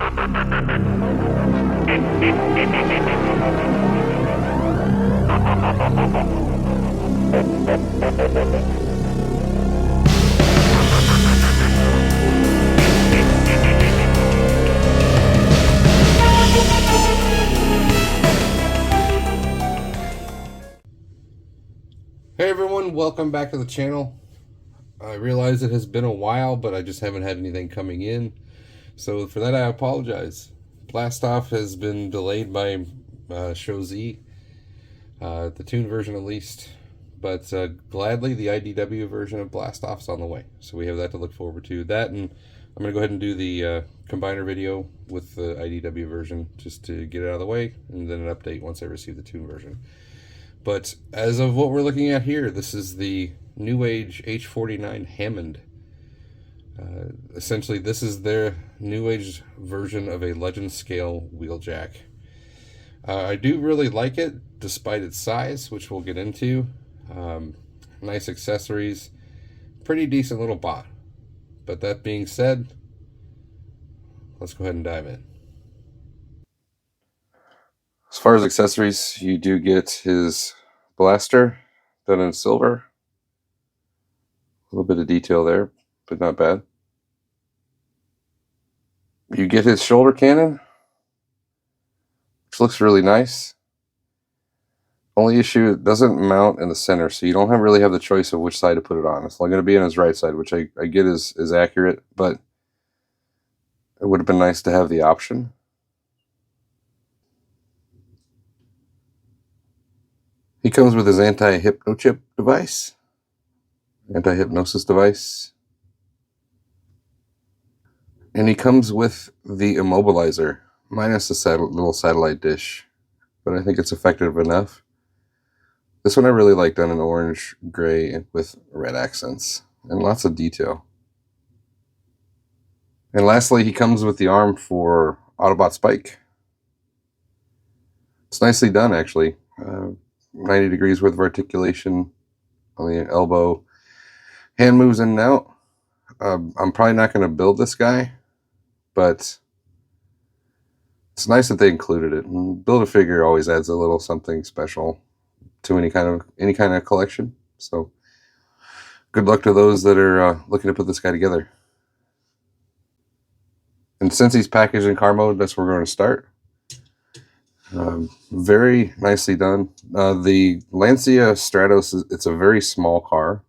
Hey everyone, welcome back to the channel. I realize it has been a while, but I just haven't had anything coming in. So for that I apologize. Blastoff has been delayed by Show Z, the Toon version at least. But gladly the IDW version of Blastoff's on the way. So we have that to look forward to. That, and I'm going to go ahead and do the combiner video with the IDW version just to get it out of the way, and then an update once I receive the Toon version. But as of what we're looking at here, this is the Newage H49 Hammond. Essentially, this is their Newage version of a Legend Scale Wheeljack. I do really like it, despite its size, which we'll get into. Nice accessories, pretty decent little bot. But that being said, let's go ahead and dive in. As far as accessories, you do get his blaster done in silver. A little bit of detail there, but not bad. You get his shoulder cannon, which looks really nice. Only issue, it doesn't mount in the center, so you don't really have the choice of which side to put it on. It's only going to be on his right side, which I get is accurate, but it would have been nice to have the option. He comes with his anti-hypnosis device. And he comes with the immobilizer, minus the little satellite dish. But I think it's effective enough. This one I really like, done in orange, gray, with red accents. And lots of detail. And lastly, he comes with the arm for Autobot Spike. It's nicely done, actually. 90 degrees worth of articulation on the elbow. Hand moves in and out. I'm probably not going to build this guy, but it's nice that they included it. And Build-A-Figure always adds a little something special to any kind of collection. So good luck to those that are looking to put this guy together. And since he's packaged in car mode, that's where we're going to start. Very nicely done. The Lancia Stratos, it's a very small car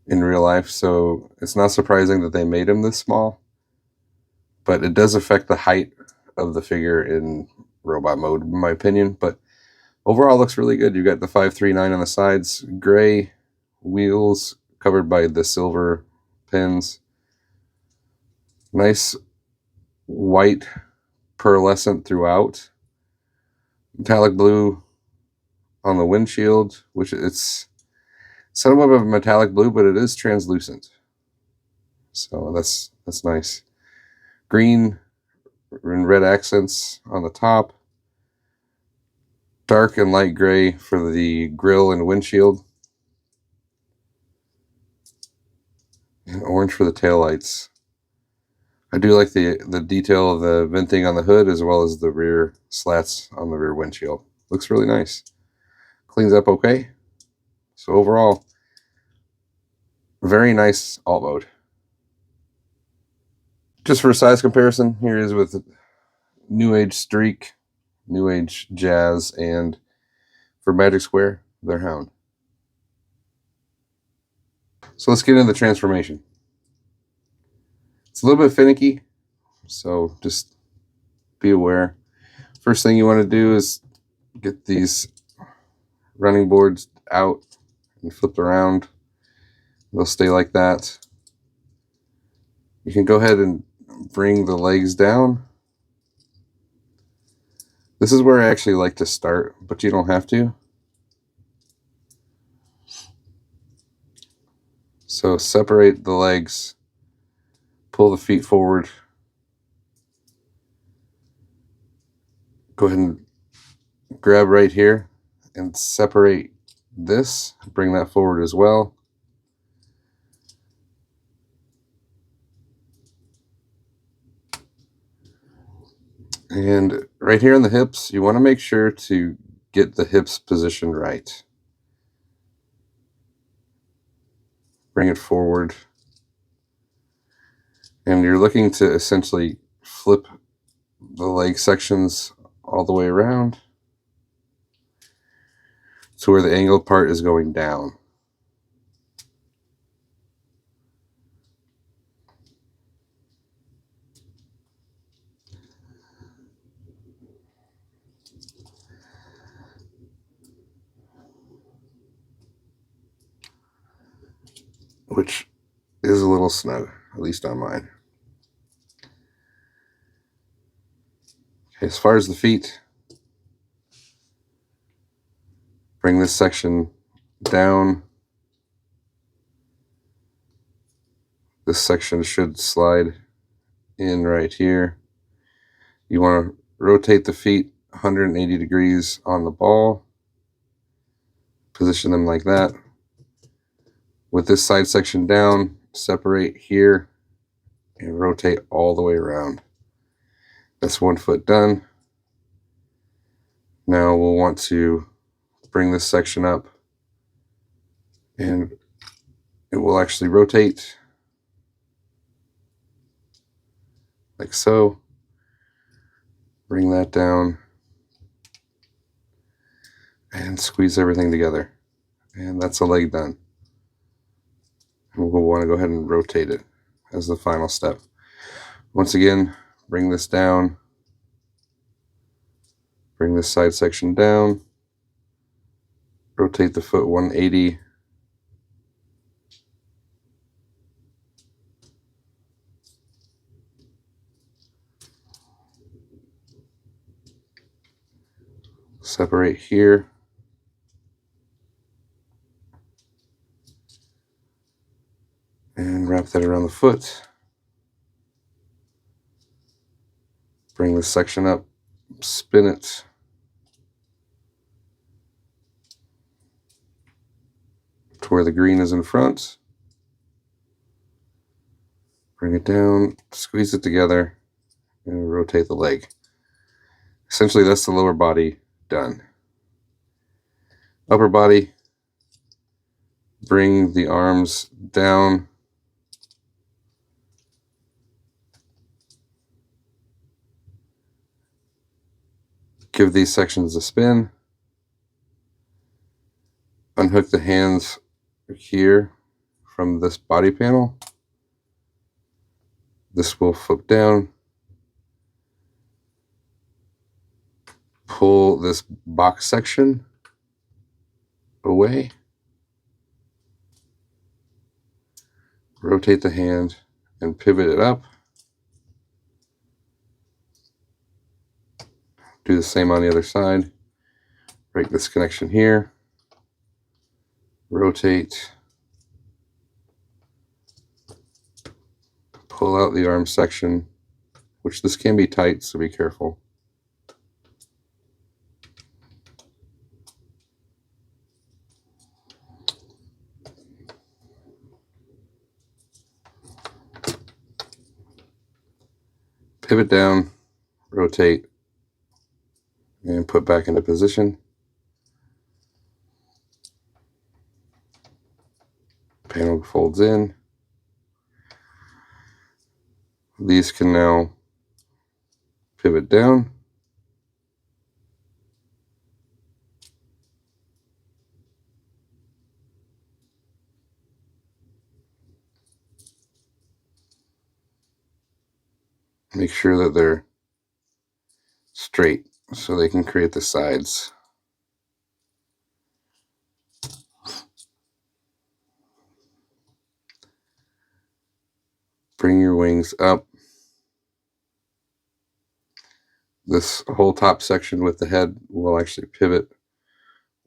in real life, so it's not surprising that they made him this small. But it does affect the height of the figure in robot mode, in my opinion. But overall, it looks really good. You got the 539 on the sides, gray wheels covered by the silver pins. Nice white pearlescent throughout. Metallic blue on the windshield, which it's somewhat of a metallic blue, but it is translucent. So that's nice. Green and red accents on the top. Dark and light gray for the grille and windshield. And orange for the taillights. I do like the detail of the venting on the hood, as well as the rear slats on the rear windshield. Looks really nice. Cleans up okay. So overall, very nice alt mode. Just for a size comparison, here is with Newage Streak, Newage Jazz, and for Magic Square, their Hound. So let's get into the transformation. It's a little bit finicky, so just be aware. First thing you want to do is get these running boards out and flipped around. They'll stay like that. You can go ahead and bring the legs down. This is where I actually like to start, but you don't have to. So separate the legs. Pull the feet forward. Go ahead and grab right here and separate this. Bring that forward as well. And right here on the hips, you want to make sure to get the hips positioned right. Bring it forward. And you're looking to essentially flip the leg sections all the way around to where the angled part is going down. Which is a little snug, at least on mine. Okay, as far as the feet, bring this section down. This section should slide in right here. You want to rotate the feet 180 degrees on the ball. Position them like that. With this side section down, separate here and rotate all the way around. That's 1 foot done. Now we'll want to bring this section up and it will actually rotate like so. Bring that down and squeeze everything together. And that's a leg done. And we'll want to go ahead and rotate it as the final step. Once again, bring this down. Bring this side section down. Rotate the foot 180. Separate here. And wrap that around the foot. Bring this section up, spin it. To where the green is in front. Bring it down, squeeze it together, and rotate the leg. Essentially, that's the lower body done. Upper body, bring the arms down. Give these sections a spin. Unhook the hands here from this body panel. This will flip down. Pull this box section away. Rotate the hand and pivot it up. Do the same on the other side. Break this connection here. Rotate. Pull out the arm section, which this can be tight, so be careful. Pivot down, rotate, and put back into position. Panel folds in. These can now pivot down. Make sure that they're straight so they can create the sides. Bring your wings up. This whole top section with the head will actually pivot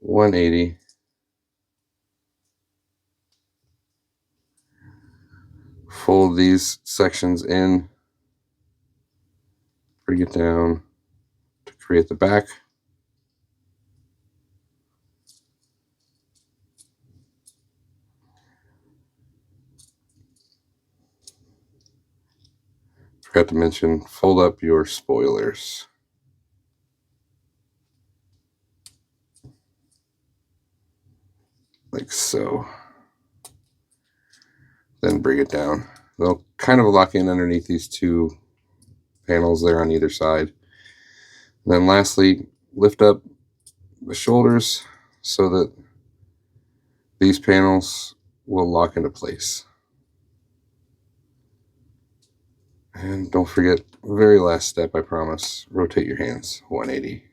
180. Fold these sections in. Bring it down to create the back. Forgot to mention, fold up your spoilers. like so. Then bring it down. They'll kind of lock in underneath these two panels there on either side. And then lastly, lift up the shoulders so that these panels will lock into place. And don't forget, very last step, I promise, rotate your hands 180.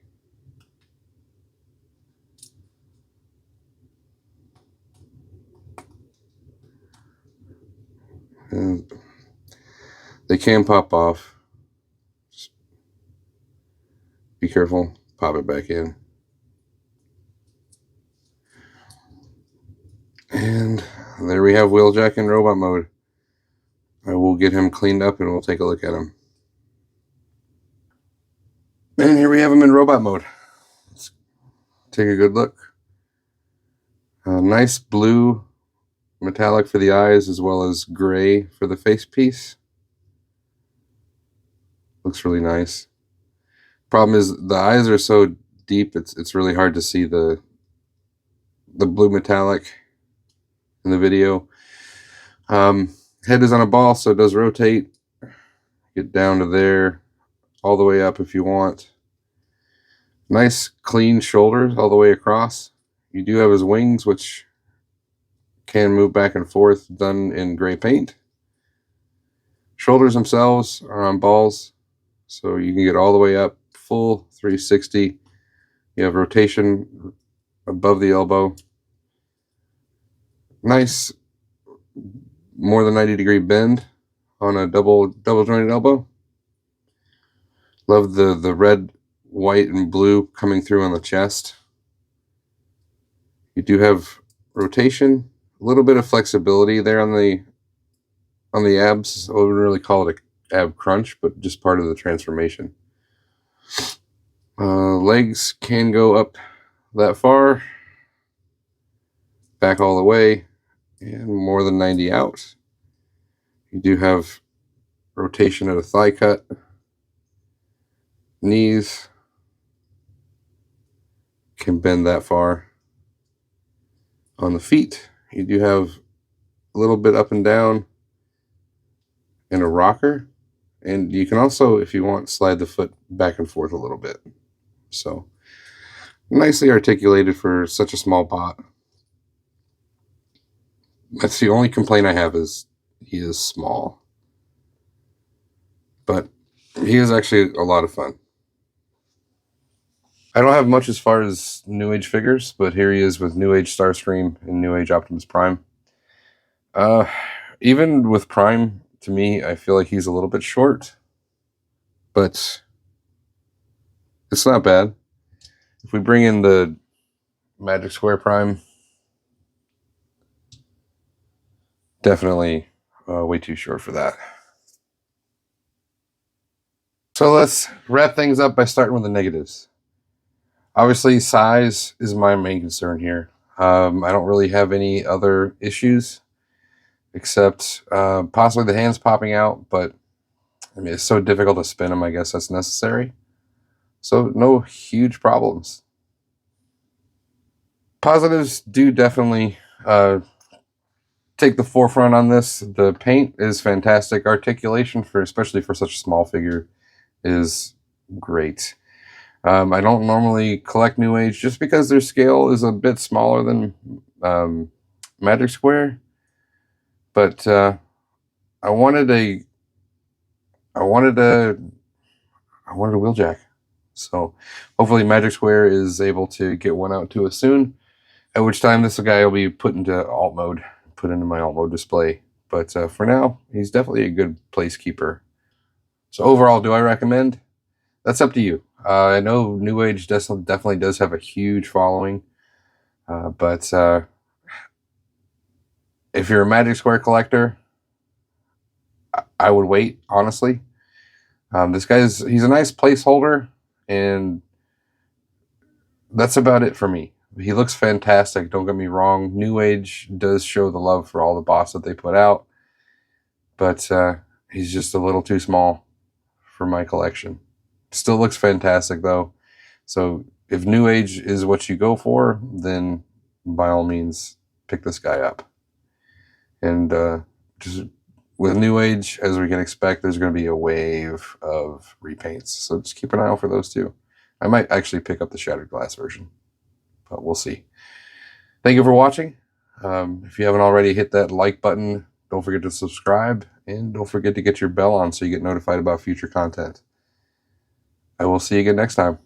And they can pop off. Just be careful, pop it back in. And there we have Wheeljack in robot mode. I will get him cleaned up and we'll take a look at him. And here we have him in robot mode. Let's take a good look. Nice blue metallic for the eyes as well as gray for the face piece. Looks really nice. Problem is the eyes are so deep it's really hard to see the blue metallic in the video. Head is on a ball, so it does rotate. Get down to there, all the way up if you want. Nice clean shoulders all the way across. You do have his wings, which can move back and forth, done in gray paint. Shoulders themselves are on balls, so you can get all the way up, full 360. You have rotation above the elbow. Nice, more than 90-degree bend on a double jointed elbow. Love the red, white, and blue coming through on the chest. You do have rotation, a little bit of flexibility there on the abs. I wouldn't really call it an ab crunch, but just part of the transformation. Legs can go up that far, back all the way, and more than 90 out. You do have rotation at a thigh cut. Knees can bend that far. On the feet, you do have a little bit up and down and a rocker. And you can also, if you want, slide the foot back and forth a little bit. So, nicely articulated for such a small bot. That's the only complaint I have, is he is small. But he is actually a lot of fun. I don't have much as far as Newage figures, but here he is with Newage Starscream and Newage Optimus Prime. Even with Prime, to me, I feel like he's a little bit short, but it's not bad. If we bring in the Magic Square Prime, definitely way too short for that. So let's wrap things up by starting with the negatives. Obviously, size is my main concern here. I don't really have any other issues except possibly the hands popping out, but I mean, it's so difficult to spin them, I guess that's necessary. So no huge problems. Positives do definitely take the forefront on this. The paint is fantastic. Articulation, especially for such a small figure, is great. I don't normally collect Newage just because their scale is a bit smaller than Magic Square, but I wanted a Wheeljack. So hopefully Magic Square is able to get one out to us soon, at which time this guy will be put into alt mode, put into my alt mode display. But for now, he's definitely a good placekeeper. So overall, do I recommend? That's up to you. I know Newage definitely does have a huge following, but if you're a Magic Square collector, I would wait, honestly. This he's a nice placeholder, and that's about it for me. He looks fantastic, don't get me wrong. Newage does show the love for all the bots that they put out, but he's just a little too small for my collection. Still looks fantastic though. So if Newage is what you go for, then by all means pick this guy up. And just with Newage, as we can expect, there's going to be a wave of repaints. So just keep an eye out for those too. I might actually pick up the shattered glass version, but we'll see. Thank you for watching. If you haven't already, hit that like button. Don't forget to subscribe, and don't forget to get your bell on so you get notified about future content. I will see you again next time.